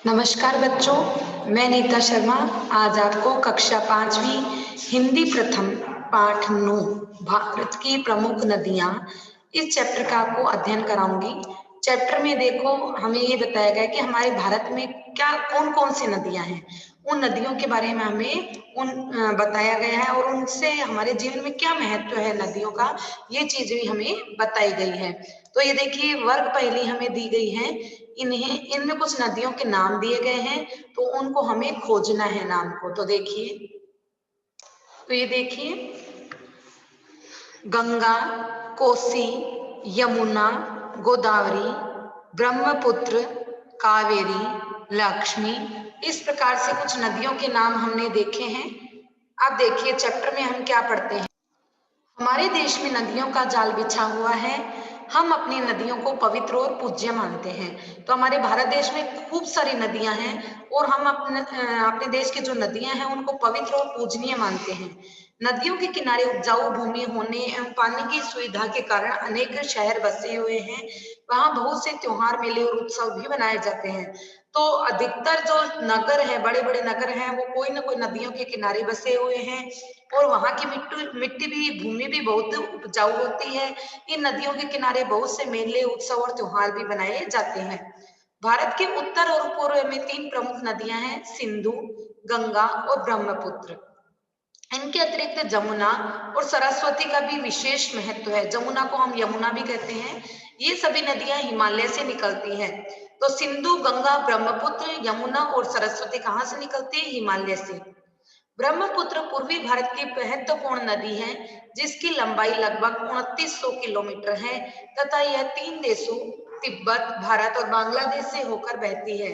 नमस्कार बच्चों, मैं नीता शर्मा आज आपको कक्षा 5वीं हिंदी प्रथम पाठ 9 भारत की प्रमुख नदियां इस चैप्टर का आपको अध्ययन कराऊंगी। चैप्टर में देखो हमें ये बताया गया है कि हमारे भारत में क्या कौन कौन सी नदियां हैं। उन नदियों के बारे में हमें बताया गया है और उनसे हमारे जीवन में क्या महत्व है नदियों का, ये चीज भी हमें बताई गई है। तो ये देखिए वर्ग पहली हमें दी गई है, इनमें कुछ नदियों के नाम दिए गए हैं तो उनको हमें खोजना है नाम को। तो ये देखिए गंगा, कोसी, यमुना, गोदावरी, ब्रह्मपुत्र, कावेरी, लक्ष्मी, इस प्रकार से कुछ नदियों के नाम हमने देखे हैं। अब देखिए चैप्टर में हम क्या पढ़ते हैं। हमारे देश में नदियों का जाल बिछा हुआ है। हम अपनी नदियों को पवित्र और पूज्य मानते हैं। तो हमारे भारत देश में खूब सारी नदियां हैं और हम अपने देश की जो नदियां हैं उनको पवित्र और पूजनीय मानते हैं। नदियों के किनारे उपजाऊ भूमि होने एवं पानी की सुविधा के कारण अनेक शहर बसे हुए हैं। वहाँ बहुत से त्योहार, मेले और उत्सव भी मनाए जाते हैं। तो अधिकतर जो नगर है, बड़े बड़े नगर हैं, वो कोई ना कोई नदियों के किनारे बसे हुए हैं और वहाँ की मिट्टी भी, भूमि भी बहुत उपजाऊ होती है। इन नदियों के किनारे बहुत से मेले, उत्सव और त्योहार भी मनाए जाते हैं। भारत के उत्तर और पूर्व में 3 प्रमुख नदियां हैं, सिंधु, गंगा और ब्रह्मपुत्र। इनके अतिरिक्त जमुना और सरस्वती का भी विशेष महत्व है। जमुना को हम यमुना भी कहते हैं। ये सभी नदियां हिमालय से निकलती हैं। तो सिंधु, गंगा, ब्रह्मपुत्र, यमुना और सरस्वती कहाँ से निकलती है? हिमालय से। ब्रह्मपुत्र पूर्वी भारत की महत्वपूर्ण नदी है जिसकी लंबाई लगभग 2900 किलोमीटर है तथा यह 3 देशों तिब्बत, भारत और बांग्लादेश से होकर बहती है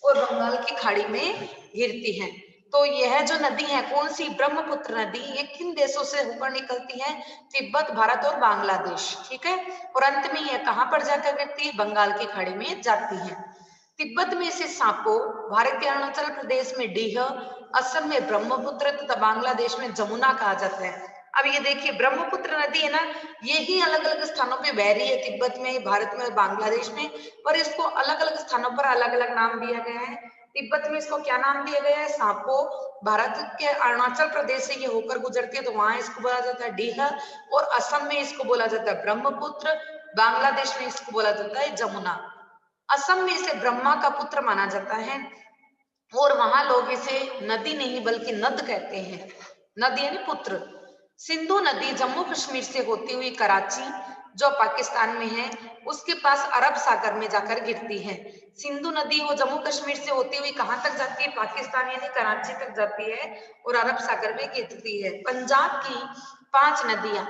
और बंगाल की खाड़ी में गिरती है। तो यह जो नदी है कौन सी? ब्रह्मपुत्र नदी, ये किन देशों से होकर निकलती है? तिब्बत, भारत और बांग्लादेश। ठीक है। और अंत में यह कहाँ पर जाकर गिरती है? बंगाल की खाड़ी में जाती है। तिब्बत में से सांपो, भारत के अरुणाचल प्रदेश में डीह, असम में ब्रह्मपुत्र तथा बांग्लादेश में जमुना कहा जाता है। अब ये देखिए ब्रह्मपुत्र नदी है ना, ये ही अलग अलग स्थानों पे बह रही है, तिब्बत में, भारत में और बांग्लादेश में, पर इसको अलग अलग स्थानों पर अलग अलग नाम दिया गया है। तिब्बत में इसको क्या नाम दिया गया है? सांपो। भारत के अरुणाचल प्रदेश से ये होकर गुजरती है तो वहां इसको बोला जाता है डीह और असम में इसको बोला जाता है ब्रह्मपुत्र, बांग्लादेश में इसको बोला जाता है जमुना। असम में इसे ब्रह्मा का पुत्र माना जाता है और वहां लोग इसे नदी नहीं बल्कि नद कहते हैं। नदी यानी पुत्र। सिंधु नदी जम्मू कश्मीर से होती हुई कराची, जो पाकिस्तान में है, उसके पास अरब सागर में जाकर गिरती है। सिंधु नदी वो जम्मू कश्मीर से होती हुई कहां तक जाती है? पाकिस्तान यानी कराची तक जाती है और अरब सागर में गिरती है। पंजाब की 5 नदियां,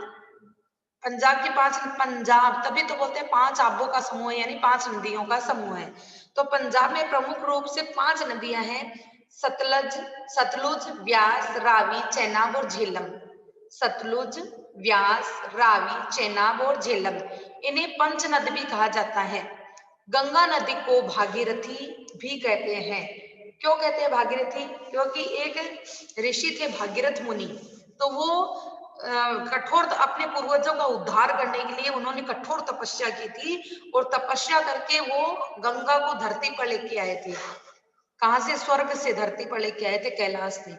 पंजाब तभी तो बोलते हैं 5 आबों का समूह है, यानी 5 नदियों का समूह है। तो पंजाब में प्रमुख रूप से 5 नदियां हैं, सतलज, सतलुज, व्यास, रावी, चेनाब और झेलम। सतलुज, व्यास, रावी, चेनाब और झेलम, इन्हें पंच नद भी कहा जाता है। गंगा नदी को भागीरथी भी कहते हैं। क्यों कहते हैं भागीरथी? क्योंकि एक ऋषि थे भागीरथ मुनि, तो वो कठोर अपने पूर्वजों का उद्धार करने के लिए उन्होंने कठोर तपस्या की थी और तपस्या करके वो गंगा को धरती पर लेके आए थे। कहां से? स्वर्ग से धरती पर लेके आए थे, कैलाश से।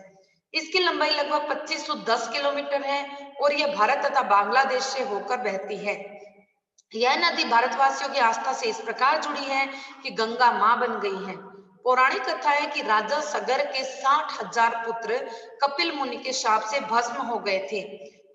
इसकी लंबाई लगभग 2510 किलोमीटर है और यह भारत तथा बांग्लादेश से होकर बहती है। यह नदी भारतवासियों की आस्था से इस प्रकार जुड़ी है कि गंगा मां बन गई है। पौराणिक कथा है कि राजा सगर के 60,000 पुत्र कपिल मुनि के शाप से भस्म हो गए थे।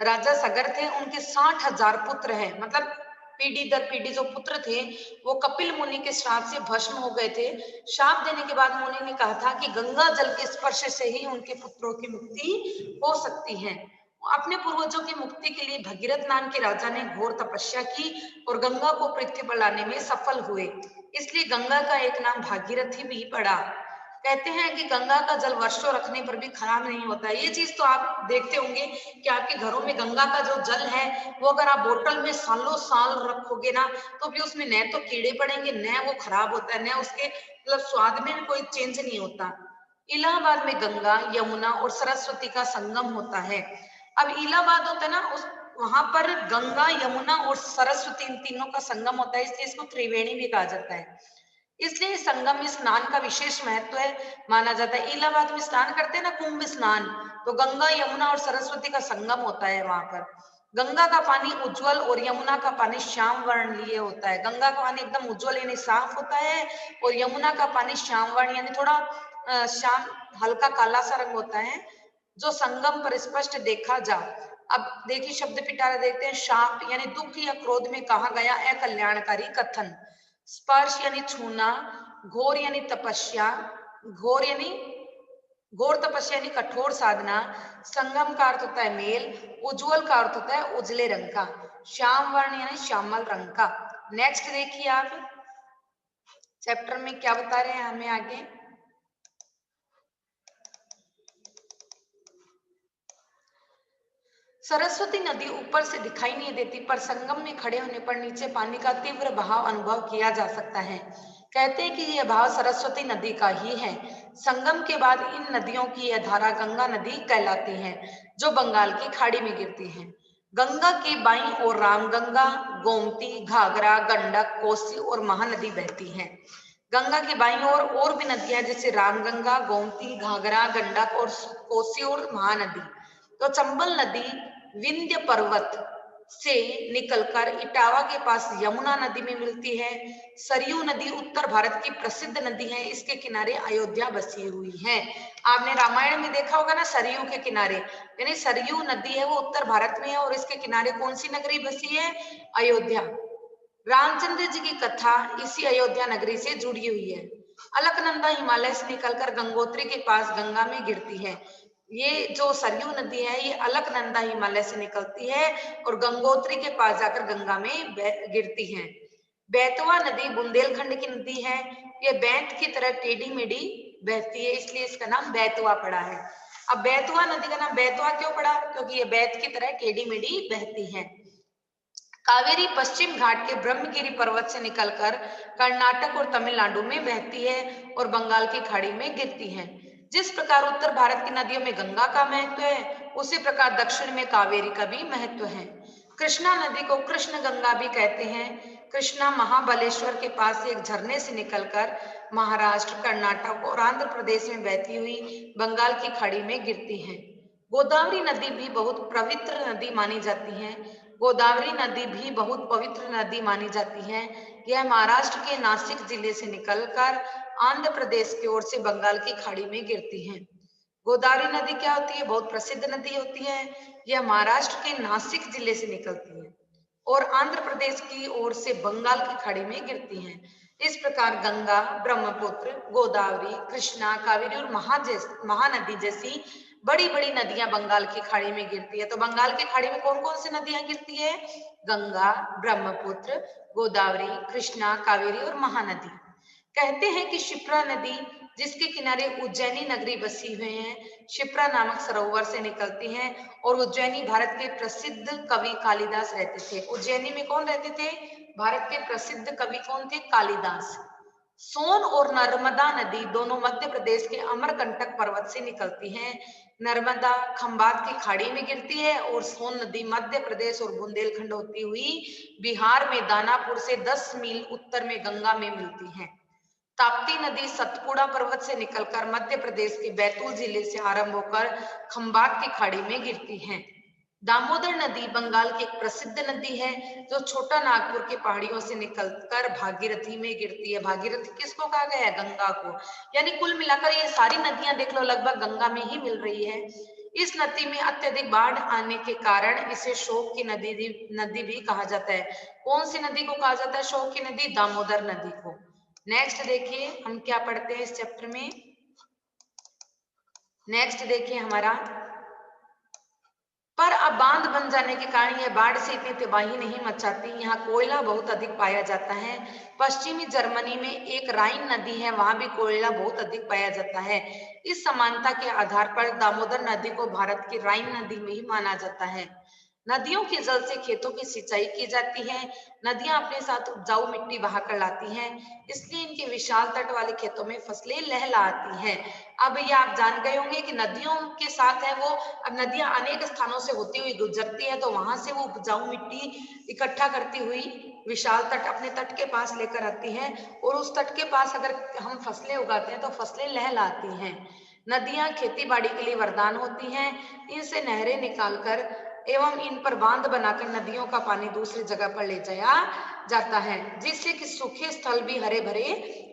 राजा सगर थे, उनके 60,000 पुत्र हैं, मतलब पीढ़ी दर पीढ़ी जो पुत्र थे वो कपिल मुनि के श्राप से भस्म हो गए थे। शाप देने के बाद मुनि ने कहा था कि गंगा जल के स्पर्श से ही उनके पुत्रों की मुक्ति हो सकती है। अपने पूर्वजों की मुक्ति के लिए भगीरथ नाम के राजा ने घोर तपस्या की और गंगा को पृथ्वी पर लाने में सफल हुए, इसलिए गंगा का एक नाम भागीरथी भी पड़ा। कहते हैं कि गंगा का जल वर्षों रखने पर भी खराब नहीं होता। ये चीज तो आप देखते होंगे कि आपके घरों में गंगा का जो जल है वो अगर आप बोतल में सालों साल रखोगे ना तो भी उसमें न तो कीड़े पड़ेंगे, न वो खराब होता है, न उसके मतलब स्वाद में कोई चेंज नहीं होता। इलाहाबाद में गंगा, यमुना और सरस्वती का संगम होता है। अब इलाहाबाद होता है ना, उस वहां पर गंगा, यमुना और सरस्वती इन तीनों का संगम होता है, इसलिए इसको त्रिवेणी भी कहा जाता है। इसलिए संगम में स्नान का विशेष महत्व है माना जाता है। इलाहाबाद में स्नान करते हैं ना, कुंभ स्नान, तो गंगा यमुना और सरस्वती का संगम होता है वहां पर। गंगा का पानी उज्जवल और यमुना का पानी श्याम वर्ण लिए होता है। गंगा का पानी एकदम उज्जवल यानी साफ होता है, और यमुना का पानी श्याम वर्ण यानी थोड़ा श्याम हल्का काला सा रंग होता है, जो संगम पर स्पष्ट देखा जा। अब देखिए शब्द पिटारा देखते हैं। शाप यानी दुख या क्रोध में कहा गया अकल्याणकारी कथन। स्पर्श यानी छूना। घोर यानी तपस्या। घोर यानी घोर तपस्या यानी कठोर साधना। संगम का अर्थ होता है मेल। उज्जवल का अर्थ होता है उजले रंग का। श्याम वर्ण यानी श्यामल रंग का। नेक्स्ट देखिए आप चैप्टर में क्या बता रहे हैं हमें आगे। सरस्वती नदी ऊपर से दिखाई नहीं देती, पर संगम में खड़े होने पर नीचे पानी का तीव्र बहाव अनुभव किया जा सकता है। कहते हैं कि यह बहाव सरस्वती नदी का ही है। संगम के बाद इन नदियों की यह धारा गंगा नदी कहलाती है, जो बंगाल की खाड़ी में गिरती है। गंगा के बाईं ओर रामगंगा, गोमती, घाघरा, गंडक, कोसी और महानदी बहती है। गंगा की बाईं ओर और भी नदियां जैसे रामगंगा, गोमती, घाघरा, गंडक और कोसी और महानदी। तो चंबल नदी विंध्य पर्वत से निकलकर इटावा के पास यमुना नदी में मिलती है। सरयू नदी उत्तर भारत की प्रसिद्ध नदी है। इसके किनारे अयोध्या बसी हुई है। आपने रामायण में देखा होगा ना, सरयू के किनारे, यानी सरयू नदी है वो उत्तर भारत में है, और इसके किनारे कौन सी नगरी बसी है? अयोध्या। रामचंद्र जी की कथा इसी अयोध्या नगरी से जुड़ी हुई है। अलकनंदा हिमालय से निकलकर गंगोत्री के पास गंगा में गिरती है। ये जो सरयू नदी है ये अलकनंदा हिमालय से निकलती है और गंगोत्री के पास जाकर गंगा में गिरती है। बेतवा नदी बुंदेलखंड की नदी है। ये बैंत की तरह टेढ़ी मेढ़ी बहती है, इसलिए इसका नाम बेतवा पड़ा है। अब बेतवा नदी का नाम बेतवा क्यों पड़ा? क्योंकि ये बैंत की तरह टेढ़ी मेढ़ी बहती है। कावेरी पश्चिम घाट के ब्रह्मगिरी पर्वत से निकलकर कर्नाटक और तमिलनाडु में बहती है और बंगाल की खाड़ी में गिरती है। जिस प्रकार उत्तर भारत की नदियों में गंगा का महत्व है, उसी प्रकार दक्षिण में कावेरी का भी महत्व है। कृष्णा नदी को कृष्ण गंगा भी कहते हैं। कृष्णा महाबलेश्वर के पास एक झरने से निकलकर महाराष्ट्र, कर्नाटक और आंध्र प्रदेश में बहती हुई बंगाल की खाड़ी में गिरती है। गोदावरी नदी भी बहुत पवित्र नदी मानी जाती है। गोदावरी नदी भी बहुत पवित्र नदी मानी जाती है। यह महाराष्ट्र के नासिक जिले से निकलकर आंध्र प्रदेश की ओर से बंगाल की खाड़ी में गिरती है। गोदावरी नदी क्या होती है? बहुत प्रसिद्ध नदी होती है। यह महाराष्ट्र के नासिक जिले से निकलती है और आंध्र प्रदेश की ओर से बंगाल की खाड़ी में गिरती है। इस प्रकार गंगा, ब्रह्मपुत्र, गोदावरी, कृष्णा, कावेरी और महानदी जैसी बड़ी बड़ी नदियां बंगाल की खाड़ी में गिरती है। तो बंगाल की खाड़ी में कौन कौन सी नदियां गिरती है? गंगा, ब्रह्मपुत्र, गोदावरी, कृष्णा, कावेरी और महानदी। कहते हैं कि शिप्रा नदी, जिसके किनारे उज्जैनी नगरी बसी हुई है, शिप्रा नामक सरोवर से निकलती है। और उज्जैनी भारत के प्रसिद्ध कवि कालिदास रहते थे। उज्जैनी में कौन रहते थे? भारत के प्रसिद्ध कवि कौन थे? कालिदास। सोन और नर्मदा नदी दोनों मध्य प्रदेश के अमरकंटक पर्वत से निकलती हैं। नर्मदा खंबात की खाड़ी में गिरती है और सोन नदी मध्य प्रदेश और बुंदेलखंड होती हुई बिहार में दानापुर से 10 मील उत्तर में गंगा में मिलती है। ताप्ती नदी सतपुड़ा पर्वत से निकलकर मध्य प्रदेश के बैतूल जिले से आरंभ होकर खंबात की खाड़ी में गिरती है। दामोदर नदी बंगाल की एक प्रसिद्ध नदी है, जो छोटा नागपुर के पहाड़ियों से निकलकर भागीरथी में गिरती है। भागीरथी किसको कहा गया है? गंगा को। यानी कुल मिलाकर ये सारी नदियां देख लो लगभग गंगा में ही मिल रही है। इस नदी में अत्यधिक बाढ़ आने के कारण इसे शोक की नदी भी कहा जाता है। कौन सी नदी को कहा जाता है शोक की नदी? दामोदर नदी को। नेक्स्ट देखिए हम क्या पढ़ते हैं इस चैप्टर में। नेक्स्ट देखिए हमारा, पर अब बांध बन जाने के कारण यह बाढ़ से इतनी तबाही नहीं मचाती। यहाँ कोयला बहुत अधिक पाया जाता है। पश्चिमी जर्मनी में एक राइन नदी है, वहां भी कोयला बहुत अधिक पाया जाता है। इस समानता के आधार पर दामोदर नदी को भारत की राइन नदी में ही माना जाता है। नदियों के जल से खेतों की सिंचाई की जाती है। नदियां अपने साथ उपजाऊ मिट्टी बहाकर लाती हैं, इसलिए इनके विशाल तट वाले खेतों में फसलें लहलहाती हैं। अब ये आप जान गए होंगे कि नदियों के साथ है वो, अब नदियां अनेक स्थानों से होती हुई गुजरती है, तो वहां से वो उपजाऊ मिट्टी इकट्ठा करती हुई विशाल तट अपने तट के पास लेकर आती है और उस तट के पास अगर हम फसलें उगाते हैं तो फसलें लहलाती हैं। नदियां खेती बाड़ी के लिए वरदान होती हैं। इनसे नहरें निकालकर एवं इन पर बांध बनाकर नदियों का पानी दूसरी जगह पर ले जाया जाता है, जिससे कि सूखे स्थल भी हरे भरे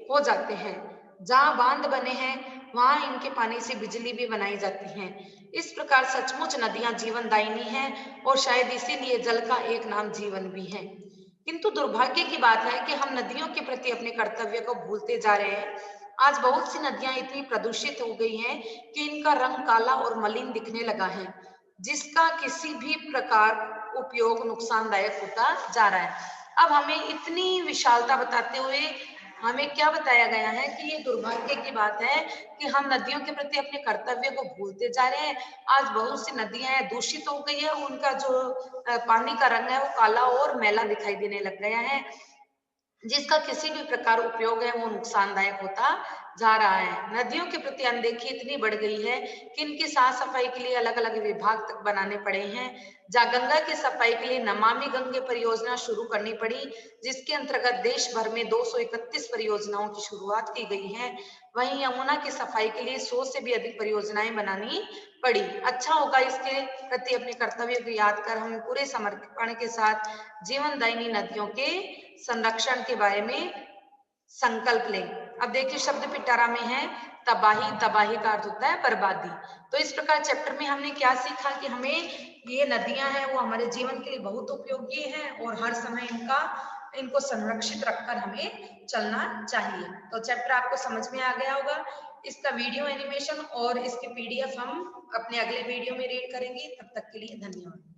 हो जाते हैं। जहाँ बांध बने हैं वहां इनके पानी से बिजली भी बनाई जाती है। इस प्रकार सचमुच नदियां जीवनदायिनी हैं और शायद इसीलिए जल का एक नाम जीवन भी है। किंतु दुर्भाग्य की बात है कि हम नदियों के प्रति अपने कर्तव्य को भूलते जा रहे हैं। आज बहुत सी नदियां इतनी प्रदूषित हो गई हैं कि इनका रंग काला और मलिन दिखने लगा है, जिसका किसी भी प्रकार उपयोग नुकसानदायक होता जा रहा है। अब हमें इतनी विशालता बताते हुए हमें क्या बताया गया है कि ये दुर्भाग्य की बात है कि हम नदियों के प्रति अपने कर्तव्य को भूलते जा रहे हैं। आज बहुत सी नदियां दूषित हो गई है, उनका जो पानी का रंग है वो काला और मैला दिखाई देने लग गया है, जिसका किसी भी प्रकार उपयोग है वो नुकसानदायक होता जा रहा है। नदियों के प्रति अनदेखी इतनी बढ़ गई है कि इनकी साफ सफाई के लिए अलग अलग विभाग तक बनाने पड़े हैं। जहाँ गंगा की सफाई के लिए नमामि गंगे परियोजना शुरू करनी पड़ी, जिसके अंतर्गत देश भर में 231 परियोजनाओं की शुरुआत की गई है। वहीं यमुना की सफाई के लिए 100 से भी अधिक परियोजनाएं बनानी पड़ी। अच्छा होगा इसके प्रति अपने कर्तव्य को याद कर हम पूरे समर्पण के साथ जीवनदायिनी नदियों के संरक्षण के बारे में संकल्प लें। अब देखिए शब्द पिटारा में है तबाही। तबाही का अर्थ होता है बर्बादी। तो इस प्रकार चैप्टर में हमने क्या सीखा कि हमें ये नदियां हैं वो हमारे जीवन के लिए बहुत उपयोगी हैं और हर समय इनको संरक्षित रखकर हमें चलना चाहिए। तो चैप्टर आपको समझ में आ गया होगा। इसका वीडियो एनिमेशन और इसके PDF हम अपने अगले वीडियो में रीड करेंगे। तब तक के लिए धन्यवाद।